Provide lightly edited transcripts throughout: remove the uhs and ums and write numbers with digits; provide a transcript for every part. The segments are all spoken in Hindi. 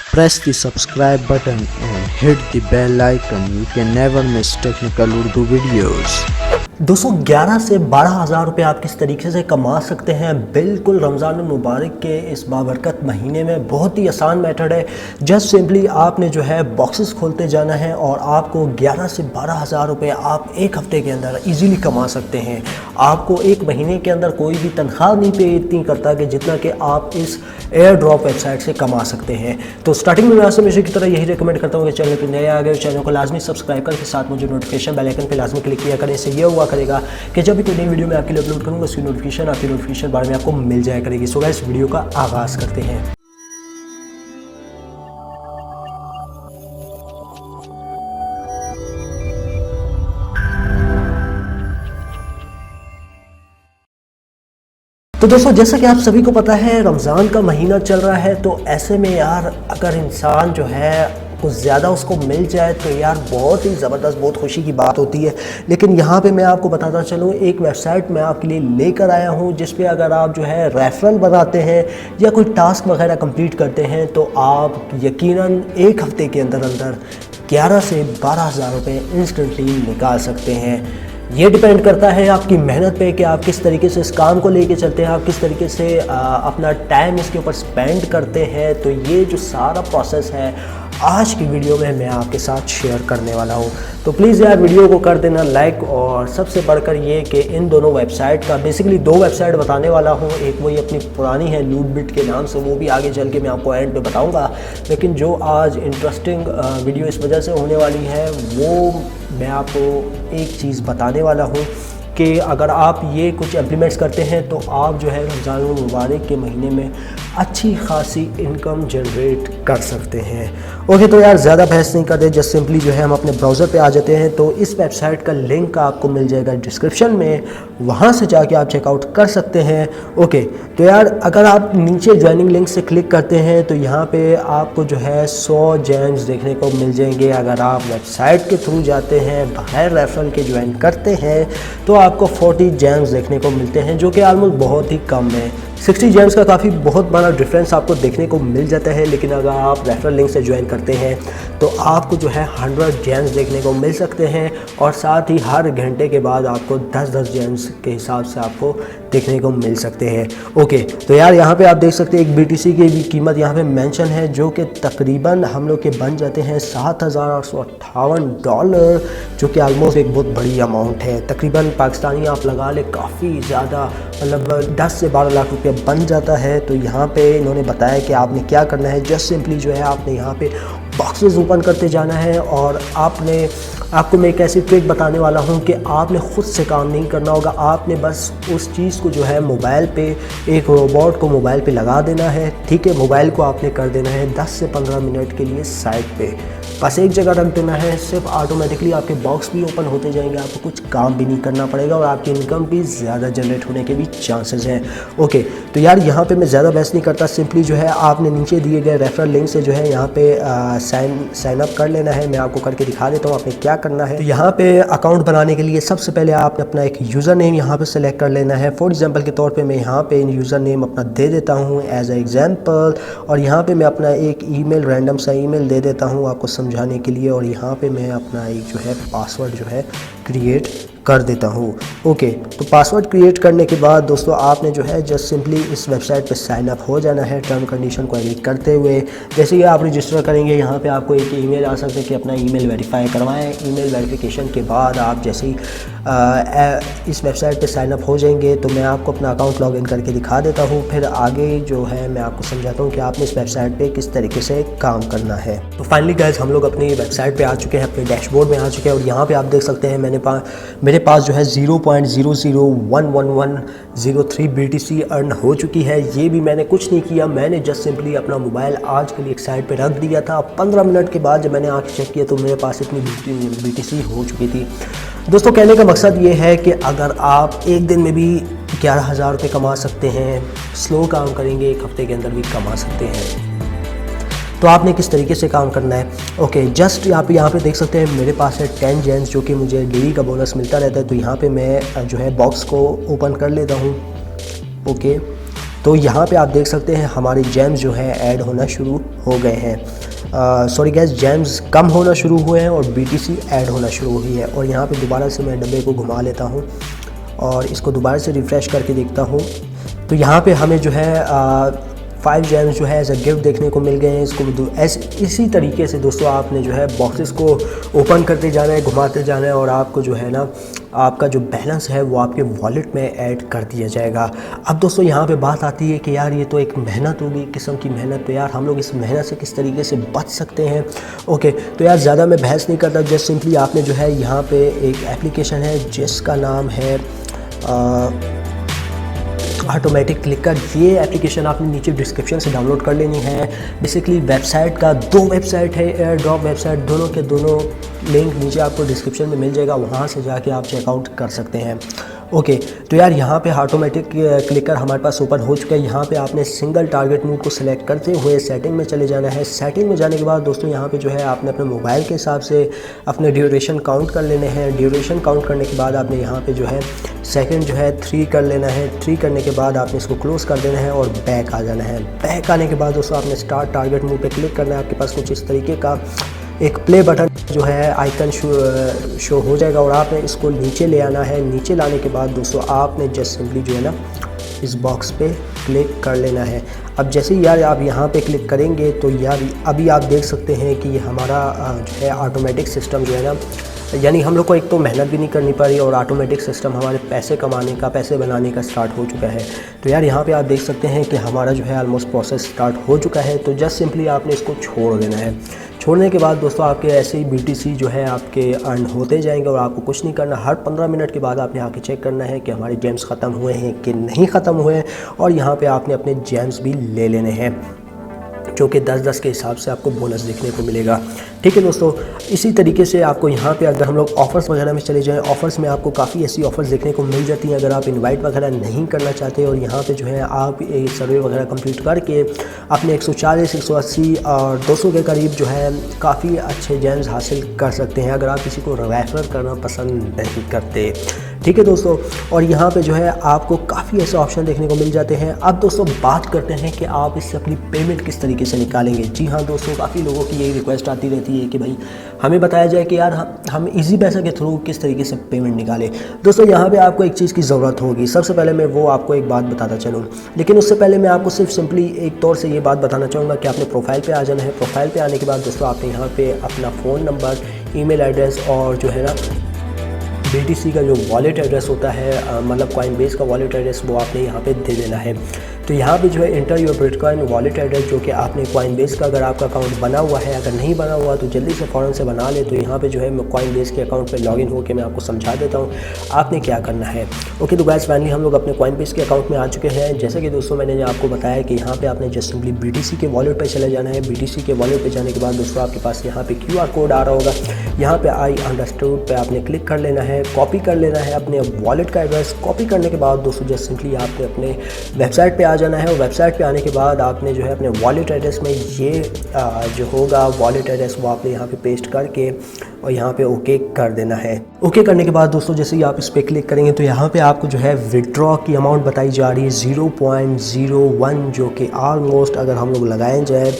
Press the subscribe button and hit the bell icon. You can never miss technical Urdu videos. दोस्तों 11 से 12,000 रुपये आप किस तरीके से कमा सकते हैं बिल्कुल रमज़ान मुबारक के इस बाबरकत महीने में। बहुत ही आसान मेथड है। जस्ट सिंपली आपने जो है बॉक्सेस खोलते जाना है और आपको 11 से 12,000 रुपये आप एक हफ़्ते के अंदर इजीली कमा सकते हैं। आपको एक महीने के अंदर कोई भी तनख्वाह नहीं पे इतनी करता कि जितना कि आप इस एयर ड्रॉप वेबसाइट से कमा सकते हैं। तो स्टार्टिंग में मैं आपसे हमेशा की तरह यही रिकमेंड करता हूँ कि चैनल पर नए आ गए चैनल को लाजमी सब्सक्राइब करके साथ मुझे नोटिफिकेशन बेल आइकन पर लाजमी क्लिक किया करें। इससे ये हुआ करेगा कि जब भी कोई नई वीडियो मैं आपके लिए अपलोड करूँगा उसकी नोटिफिकेशन आपकी नोटिफिकेशन बारे में आपको मिल जाया करेगी। सो गाइस वीडियो का आगाज़ करते हैं। तो दोस्तों जैसा कि आप सभी को पता है रमज़ान का महीना चल रहा है, तो ऐसे में यार अगर इंसान जो है कुछ ज़्यादा उसको मिल जाए तो यार बहुत ही ज़बरदस्त बहुत खुशी की बात होती है। लेकिन यहाँ पे मैं आपको बताता चलूँ एक वेबसाइट मैं आपके लिए लेकर आया हूँ जिस पे अगर आप जो है रेफरल बनाते हैं या कोई टास्क वगैरह कंप्लीट करते हैं तो आप यकीनन एक हफ़्ते के अंदर अंदर 11 से 12,000 रुपये इंस्टेंटली निकाल सकते हैं। ये डिपेंड करता है आपकी मेहनत पे कि आप किस तरीके से इस काम को लेके चलते हैं, आप किस तरीके से अपना टाइम इसके ऊपर स्पेंड करते हैं। तो ये जो सारा प्रोसेस है आज की वीडियो में मैं आपके साथ शेयर करने वाला हूँ। तो प्लीज़ यार वीडियो को कर देना लाइक, और सबसे बढ़कर ये कि इन दोनों वेबसाइट का बेसिकली दो वेबसाइट बताने वाला हूँ। एक वही अपनी पुरानी है लूटबिट के नाम से, वो भी आगे चल के मैं आपको एंड पे बताऊँगा। लेकिन जो आज इंटरेस्टिंग वीडियो इस वजह से होने वाली है वो मैं आपको एक चीज़ बताने वाला हूँ कि अगर आप ये कुछ इम्प्लीमेंट्स करते हैं तो आप जो है रमज़ान मुबारक के महीने में अच्छी खासी इनकम जनरेट कर सकते हैं। ओके, तो यार ज़्यादा बहस नहीं करते, जस्ट सिंपली जो है हम अपने ब्राउज़र पे आ जाते हैं। तो इस वेबसाइट का लिंक आपको मिल जाएगा डिस्क्रिप्शन में, वहाँ से जाके आप चेकआउट कर सकते हैं। ओके, तो यार अगर आप नीचे ज्वाइनिंग लिंक से क्लिक करते हैं तो यहाँ पे आपको जो है 100 जेम्स देखने को मिल जाएंगे। अगर आप वेबसाइट के थ्रू जाते हैं बगैर रेफरल के ज्वाइन करते हैं तो आपको 40 जेम्स देखने को मिलते हैं, जो कि ऑलमोस्ट बहुत ही कम है। 60 जेम्स का काफ़ी बहुत बड़ा डिफरेंस आपको देखने को मिल जाता है। लेकिन अगर आप रेफरल लिंक से ज्वाइन करते हैं तो आपको जो है 100 जेम्स देखने को मिल सकते हैं, और साथ ही हर घंटे के बाद आपको 10-10 जेम्स के हिसाब से आपको देखने को मिल सकते हैं। ओके, तो यार यहाँ पे आप देख सकते हैं एक BTC की भी कीमत यहाँ पे मेंशन है, जो कि तकरीबन हम लोग के बन जाते हैं $7,858, जो कि आलमोस्ट एक बहुत बड़ी अमाउंट है। तकरीबन पाकिस्तानी आप लगा ले काफ़ी ज़्यादा, मतलब 10 से 12 लाख रुपया बन जाता है। तो यहाँ पे इन्होंने बताया कि आपने क्या करना है। जस्ट सिंपली जो है आपने यहाँ पे बॉक्सेस ओपन करते जाना है, और आपको मैं एक ऐसी ट्रिक बताने वाला हूँ कि आपने ख़ुद से काम नहीं करना होगा। आपने बस उस चीज़ को जो है मोबाइल पे एक रोबोट को मोबाइल पे लगा देना है। ठीक है, मोबाइल को आपने कर देना है 10 से 15 मिनट के लिए साइड पे, बस एक जगह रख देना है। सिर्फ ऑटोमेटिकली आपके बॉक्स भी ओपन होते जाएंगे, आपको कुछ काम भी नहीं करना पड़ेगा, और आपकी इनकम भी ज़्यादा जनरेट होने के भी चांसेस हैं। ओके, तो यार यहाँ पे मैं ज़्यादा बहस नहीं करता, सिंपली जो है आपने नीचे दिए गए रेफरल लिंक से जो है यहाँ पे साइन अप कर लेना है। मैं आपको करके दिखा देता हूँ आपने क्या करना है। तो यहाँ पे अकाउंट बनाने के लिए सबसे पहले आपने अपना एक यूज़र नेम यहाँ पे सेलेक्ट कर लेना है। फॉर एग्जांपल के तौर पे मैं यहाँ पे यूज़र नेम अपना दे देता हूँ एज ए एग्जांपल, और यहाँ पे मैं अपना एक ईमेल रैंडम सा ईमेल दे देता हूँ आपको समझाने के लिए, और यहाँ पे मैं अपना एक जो है पासवर्ड जो है क्रिएट कर देता हूँ। ओके, तो पासवर्ड क्रिएट करने के बाद दोस्तों आपने जो है जस्ट सिंपली इस वेबसाइट पे साइन अप हो जाना है टर्म कंडीशन को एग्री करते हुए। जैसे ही आप रजिस्टर करेंगे यहाँ पे आपको एक ईमेल आ सकता है कि अपना ईमेल वेरीफाई करवाएं। ईमेल वेरिफिकेशन के बाद आप जैसे ही इस वेबसाइट पे साइन अप हो जाएंगे तो मैं आपको अपना अकाउंट लॉगिन करके दिखा देता हूँ। फिर आगे जो है मैं आपको समझाता हूँ कि आपने इस वेबसाइट पे किस तरीके से काम करना है। तो फाइनली गाइस हम लोग अपनी वेबसाइट पे आ चुके हैं, अपने डैशबोर्ड में आ चुके हैं, और यहाँ पे आप देख सकते हैं मेरे पास जो है 0.001103 BTC अर्न हो चुकी है। ये भी मैंने कुछ नहीं किया, मैंने जस्ट सिंपली अपना मोबाइल आज के लिए एक साइड पे रख दिया था। 15 मिनट के बाद जब मैंने आके चेक किया तो मेरे पास इतनी BTC हो चुकी थी। दोस्तों कहने का मकसद ये है कि अगर आप एक दिन में भी 11,000 रुपये कमा सकते हैं, स्लो काम करेंगे एक हफ्ते के अंदर भी कमा सकते हैं। तो आपने किस तरीके से काम करना है। ओके, जस्ट यहाँ पे देख सकते हैं मेरे पास है 10 जेम्स, जो कि मुझे डेली का बोनस मिलता रहता है। तो यहाँ पे मैं जो है बॉक्स को ओपन कर लेता हूँ। ओके, तो यहाँ पे आप देख सकते हैं हमारे जेम्स जो है ऐड होना शुरू हो गए हैं। सॉरी गैस, जेम्स कम होना शुरू हुए हैं और BTC ऐड होना शुरू हुई है। और यहाँ पे दोबारा से मैं डब्बे को घुमा लेता हूँ और इसको दोबारा से रिफ़्रेश करके देखता हूँ। तो यहाँ पे हमें जो है 5 जेम्स जो है एज अ गिफ्ट देखने को मिल गए हैं। इसको इसी तरीके से दोस्तों आपने जो है बॉक्सेस को ओपन करते जाना है, घुमाते जाना है और आपको जो है ना आपका जो बैलेंस है वो आपके वॉलेट में ऐड कर दिया जाएगा। अब दोस्तों यहाँ पे बात आती है कि यार ये तो एक मेहनत होगी, किस्म की मेहनत, तो यार हम लोग इस मेहनत से किस तरीके से बच सकते हैं। ओके, तो यार ज़्यादा मैं बहस नहीं करता, जस्ट सिंपली आपने जो है यहाँ पे एक एप्लीकेशन है जिसका नाम है ऑटोमेटिक क्लिकर। ये एप्लीकेशन आपने नीचे डिस्क्रिप्शन से डाउनलोड कर लेनी है। बेसिकली वेबसाइट का 2 वेबसाइट है, एयर ड्रॉप वेबसाइट, दोनों के दोनों लिंक नीचे आपको डिस्क्रिप्शन में मिल जाएगा, वहाँ से जाके आप चेकआउट कर सकते हैं। ओके, तो यार यहाँ पे ऑटोमेटिक क्लिकर हमारे पास ओपन हो चुका है। यहाँ पे आपने सिंगल टारगेट मोड को सिलेक्ट करते हुए सेटिंग में चले जाना है। सेटिंग में जाने के बाद दोस्तों यहाँ पे जो है आपने अपने मोबाइल के हिसाब से अपने ड्यूरेशन काउंट कर लेने हैं। ड्यूरेशन काउंट करने के बाद आपने यहाँ पे जो है सेकंड जो है 3 कर लेना है। 3 करने के बाद आपने इसको क्लोज़ कर देना है और बैक आ जाना है। बैक आने के बाद दोस्तों आपने स्टार्ट टारगेट मोड पे क्लिक करना है। आपके पास कुछ इस तरीके का एक प्ले बटन जो है आइकन शो हो जाएगा और आपने इसको नीचे ले आना है। नीचे लाने के बाद दोस्तों आपने जस्ट सिंपली जो है ना इस बॉक्स पे क्लिक कर लेना है। अब जैसे ही यार आप यहाँ पे क्लिक करेंगे तो यार अभी आप देख सकते हैं कि हमारा जो है ऑटोमेटिक सिस्टम जो है ना, यानी हम लोग को एक तो मेहनत भी नहीं करनी पड़ी और ऑटोमेटिक सिस्टम हमारे पैसे कमाने का, पैसे बनाने का स्टार्ट हो चुका है। तो यार यहाँ पे आप देख सकते हैं कि हमारा जो है ऑलमोस्ट प्रोसेस स्टार्ट हो चुका है। तो जस्ट सिंपली आपने इसको छोड़ देना है। छोड़ने के बाद दोस्तों आपके ऐसे ही BTC जो है आपके अर्न होते जाएंगे और आपको कुछ नहीं करना। हर 15 मिनट के बाद आपने आके चेक करना है कि हमारे जेम्स ख़त्म हुए हैं कि नहीं ख़त्म हुए हैं और यहाँ पे आपने अपने जेम्स भी ले लेने हैं, जो कि 10-10 के हिसाब से आपको बोनस देखने को मिलेगा। ठीक है दोस्तों, इसी तरीके से आपको यहाँ पे अगर हम लोग ऑफ़र्स वगैरह में चले जाएं, ऑफ़र्स में आपको काफ़ी ऐसी ऑफ़र्स देखने को मिल जाती हैं। अगर आप इनवाइट वगैरह नहीं करना चाहते और यहाँ पे जो है आप एक सर्वे वगैरह कंप्लीट करके अपने 140, 180 और 200 के करीब जो है काफ़ी अच्छे जेम्स हासिल कर सकते हैं, अगर आप किसी को रेफर करना पसंद नहीं करते। ठीक है दोस्तों, और यहाँ पे जो है आपको काफ़ी ऐसे ऑप्शन देखने को मिल जाते हैं। अब दोस्तों बात करते हैं कि आप इससे अपनी पेमेंट किस तरीके से निकालेंगे। जी हाँ दोस्तों, काफ़ी लोगों की यही रिक्वेस्ट आती रहती है कि भाई हमें बताया जाए कि यार हम इजी पैसा के थ्रू किस तरीके से पेमेंट निकालें। दोस्तों यहाँ पे आपको एक चीज़ की ज़रूरत होगी। सबसे पहले मैं वो आपको एक बात बताता चलूँ, लेकिन उससे पहले मैं आपको सिर्फ सिंपली एक तौर से ये बात बताना चाहूँगा कि आपने प्रोफाइल पे आ जाना है। प्रोफाइल पे आने के बाद दोस्तों आपने यहाँ पे अपना फ़ोन नंबर, ईमेल एड्रेस और जो है ना BTC का जो वॉलेट एड्रेस होता है, मतलब कॉइनबेस का वॉलेट एड्रेस, वो आपने यहाँ पे दे देना है। तो यहाँ पे जो है inter your bitcoin wallet address, जो कि आपने कॉइनबेस का अगर आपका अकाउंट बना हुआ है, अगर नहीं बना हुआ तो जल्दी से फ़ौरन से बना ले। तो यहाँ पे जो है मैं कॉइनबेस के अकाउंट पे लॉगिन होकर मैं आपको समझा देता हूँ आपने क्या करना है। ओके, तो गाइस फाइनली हम लोग अपने कॉइनबेस के अकाउंट में आ चुके हैं। जैसे कि दोस्तों मैंने आपको बताया कि यहाँ पर आपने जस्ट सिंपली BTC के वॉलेट पर चले जाना है। BTC के वॉलेट पर जाने के बाद दोस्तों आपके पास यहाँ पर QR कोड आ रहा होगा, यहाँ पर आई अंडरस्टूड पे आपने क्लिक कर लेना है, कॉपी कर लेना है अपने वॉलेट का एड्रेस। कॉपी करने के बाद दोस्तों जस्ट सिंपली आपने अपने वेबसाइट पे आ जाना है और वेबसाइट पे आने के बाद आपने जो है अपने वॉलेट एड्रेस में ये जो होगा वॉलेट एड्रेस वो आपने यहाँ पे पेस्ट करके और यहाँ पे ओके कर देना है। ओके करने के बाद दोस्तों जैसे ही आप इस पर क्लिक करेंगे तो यहाँ पे आपको जो है विड्रॉ की अमाउंट बताई जा रही है 0.01, जो कि ऑलमोस्ट अगर हम लोग लगाए जाए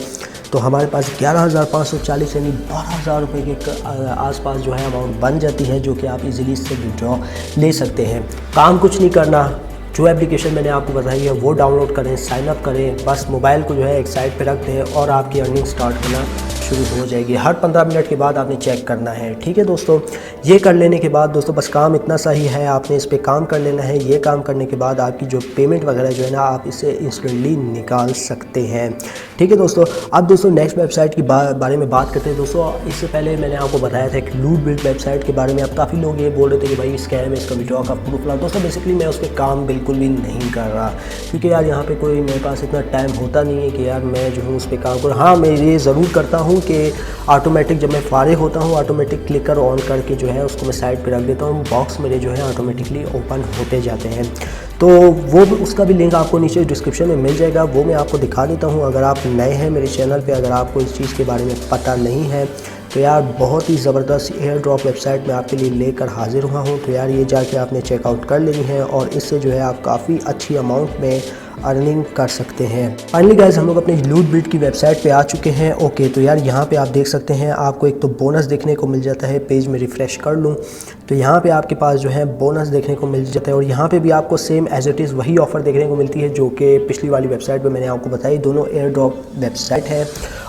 तो हमारे पास 11,540 यानी 12,000 रुपये के आसपास जो है अमाउंट बन जाती है, जो कि आप इजीली इससे विड्रॉ ले सकते हैं। काम कुछ नहीं करना, जो एप्लीकेशन मैंने आपको बताई है वो डाउनलोड करें, साइन अप करें, बस मोबाइल को जो है एक साइड पे रख दें और आपकी अर्निंग स्टार्ट होना शुरू हो जाएगी। हर 15 मिनट के बाद आपने चेक करना है। ठीक है दोस्तों, ये कर लेने के बाद दोस्तों बस काम इतना सा ही है, आपने इस पर काम कर लेना है। ये काम करने के बाद आपकी जो पेमेंट वगैरह जो है ना आप इसे इंस्टेंटली निकाल सकते हैं। ठीक है दोस्तों, अब दोस्तों नेक्स्ट वेबसाइट की बारे में बात करते हैं। दोस्तों इससे पहले मैंने आपको बताया था कि लूट बिल्ड वेबसाइट के बारे में। अब काफ़ी लोग ये बोल रहे थे कि भाई स्कैम है, इसका विड्रॉ का प्रूफ ला। दोस्तों बेसिकली मैं उस पर काम बिल्कुल भी नहीं कर रहा, क्योंकि यार यहाँ पे कोई मेरे पास इतना टाइम होता नहीं है कि यार मैं जो हूँ उस पर काम करूँ। हाँ, मैं ये ज़रूर करता हूँ कि ऑटोमेटिक जब मैं फारिग होता हूँ ऑटोमेटिक क्लिकर ऑन करके जो है उसको मैं साइड पे रख देता हूँ, बॉक्स मेरे जो है ऑटोमेटिकली ओपन होते जाते हैं। तो वो उसका भी लिंक आपको नीचे डिस्क्रिप्शन में मिल जाएगा, वो मैं आपको दिखा देता हूँ। अगर आप नए हैं मेरे चैनल पे, अगर आपको इस चीज़ के बारे में पता नहीं है तो यार बहुत ही ज़बरदस्त एयर ड्रॉप वेबसाइट मैं आपके लिए लेकर हाजिर हुआ हूँ। तो यार ये जाके आपने चेकआउट कर लेनी है और इससे जो है आप काफ़ी अच्छी अमाउंट में अर्निंग कर सकते हैं। फाइनली गाइस हम लोग अपने लूटबिट की वेबसाइट पे आ चुके हैं। ओके तो यार यहाँ पे आप देख सकते हैं आपको एक तो बोनस देखने को मिल जाता है। पेज में रिफ़्रेश कर लूँ तो यहाँ पे आपके पास जो है बोनस देखने को मिल जाता है और यहाँ पे भी आपको सेम एज इट इज़ वही ऑफ़र देखने को मिलती है जो कि पिछली वाली वेबसाइट पे मैंने आपको बताई। दोनों एयर ड्रॉप वेबसाइट है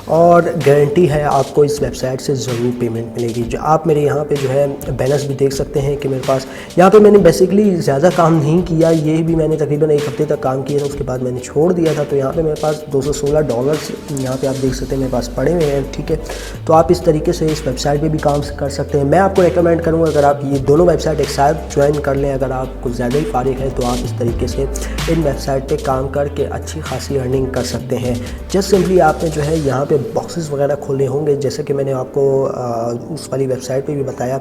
और गारंटी है आपको इस वेबसाइट से ज़रूर पेमेंट मिलेगी। जो आप मेरे यहाँ पे जो है बैलेंस भी देख सकते हैं कि मेरे पास यहाँ पे मैंने बेसिकली ज़्यादा काम नहीं किया, ये भी मैंने तकरीबन 1 हफ्ते तक काम किया था, उसके बाद मैंने छोड़ दिया था। तो यहाँ पे मेरे पास $216 यहाँ पे आप देख सकते हैं मेरे पास पड़े हुए हैं। ठीक है, तो आप इस तरीके से इस वेबसाइट पे भी काम कर सकते हैं। मैं आपको रेकमेंड करूँगा अगर आप ये दोनों वेबसाइट एक साथ ज्वाइन कर लें, अगर आप कुछ ज़्यादा ही फारिग है तो आप इस तरीके से इन वेबसाइट पर काम करके अच्छी खासी अर्निंग कर सकते हैं। जस्ट सिंपली आपने जो है यहाँ पे बॉक्सेस वगैरह खोले होंगे जैसे कि मैंने आपको उस वाली वेबसाइट पे भी बताया।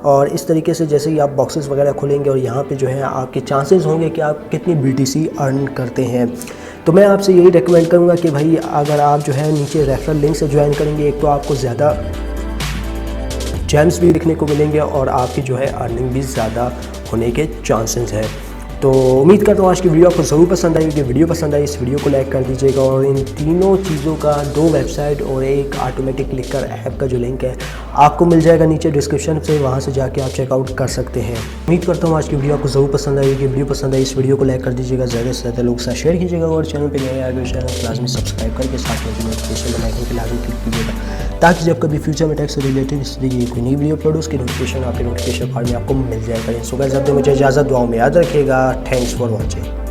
और इस तरीके से जैसे ही आप बॉक्सेस वगैरह खोलेंगे और यहाँ पे जो है आपके चांसेस होंगे कि आप कितनी BTC अर्न करते हैं। तो मैं आपसे यही रेकमेंड करूँगा कि भाई अगर आप जो है नीचे रेफरल लिंक से ज्वाइन करेंगे, एक तो आपको ज़्यादा जेम्स भी दिखने को मिलेंगे और आपकी जो है अर्निंग भी ज़्यादा होने के चांसेस हैं। तो उम्मीद करता हूँ आज की वीडियो आपको ज़रूर पसंद आई होगी। वीडियो पसंद आई इस वीडियो को लाइक कर दीजिएगा और इन तीनों चीज़ों का 2 वेबसाइट और एक ऑटोमेटिक लिकर ऐप का जो लिंक है आपको मिल जाएगा नीचे डिस्क्रिप्शन से, वहाँ से जाके आप चेकआउट कर सकते हैं। उम्मीद करता हूँ आज की वीडियो आपको ज़रूर पसंद आई होगी। वीडियो पसंद आई इस वीडियो को लाइक कर दीजिएगा, ज़्यादा से ज़्यादा लोग साथ शेयर कीजिएगा और चैनल पर नए आए चैनल लाजमी सब्सक्राइब करके साथ में नोटिफिकेशन बनाइकन के लाजमी क्लिक कीजिएगा ताकि जब कभी फ्यूचर में टैक्स से रिलेटेड इस तरीके की कोई नई वीडियो अपलोड उसकी नोटिफिकेशन आपके नोटिफिकेशन कार्ड में आपको मिल जाएगा। सो गाइस अब मुझे इजाज़त, दुआओं में याद रखिएगा। Thanks for watching.